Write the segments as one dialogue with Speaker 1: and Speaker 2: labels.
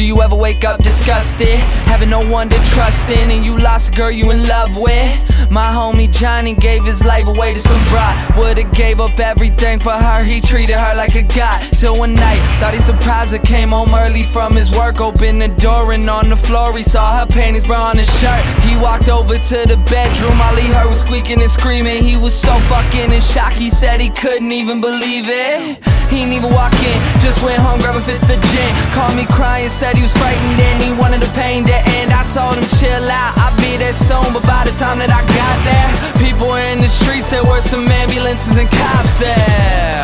Speaker 1: Do you ever wake up disgusted, having no one to trust in, and you lost a girl you in love with? My homie Johnny gave his life away to some broad. Would've gave up everything for her, he treated her like a god. Till one night, thought he surprised her, came home early from his work. Opened the door and on the floor he saw her panties, bra on his shirt. He walked over to the bedroom, all he heard was squeaking and screaming. He was so fucking in shock, he said he couldn't even believe it. He didn't even walk in, just went home, grabbed a fifth of gin. Called me crying, said he was frightened and he wanted the pain to end. I told him chill out, I'll be there soon. But by the time that I got there, people were in the streets, there were some ambulances and cops there.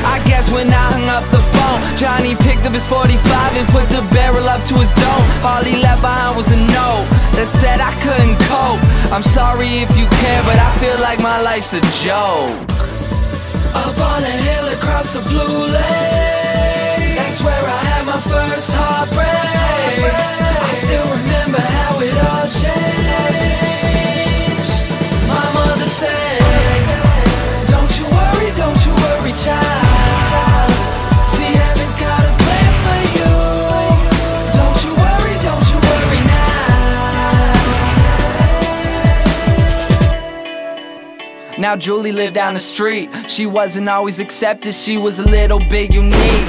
Speaker 1: I guess when I hung up the phone, Johnny picked up his 45 and put the barrel up to his dome. All he left behind was a note that said I couldn't cope. I'm sorry if you care, but I feel like my life's a joke. Up on a hill across the blue lake, that's where I had my first heartbreak. I still remember how it all changed. My mother said, don't you worry, child. See, heaven's got a plan for you. Don't you worry now. Now Julie lived down the street. She wasn't always accepted, she was a little bit unique.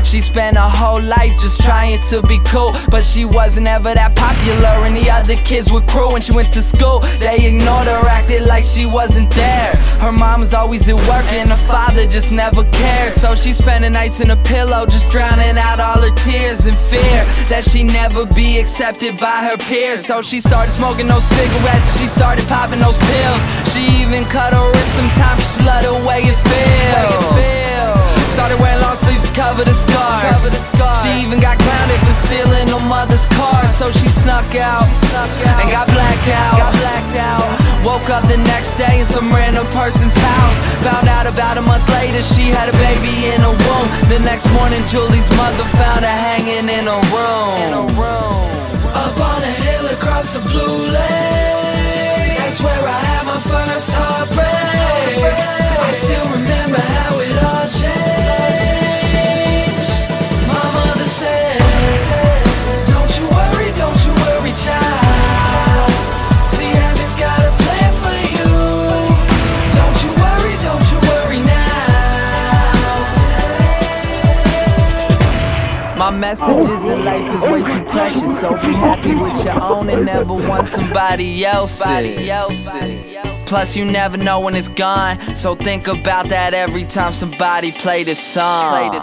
Speaker 1: She spent her whole life just trying to be cool, but she wasn't ever that popular, and the other kids were cruel. When she went to school, they ignored her, acted like she wasn't there. Her mom was always at work and her father just never cared. So she spent the nights in a pillow, just drowning out all her tears in fear that she'd never be accepted by her peers. So she started smoking those cigarettes, she started popping those pills. She even cut her wrist sometimes, she loved the way it feels. Started wearing long sleeves to cover the scars. She even got grounded for stealing her mother's car. So she snuck out and got blacked out. Woke up the next day in some random person's house. Found out about a month later she had a baby in her womb. The next morning Julie's mother found her hanging in her room. Up on a hill across the blue lake, that's where I had my first heartbreak. I still remember how it all changed. My mother said, don't you worry, child. See, heaven's got a plan for you. Don't you worry now. My messages in life is way too precious, so be happy with your own and never want somebody else's. Plus you never know when it's gone, so think about that every time somebody play this song.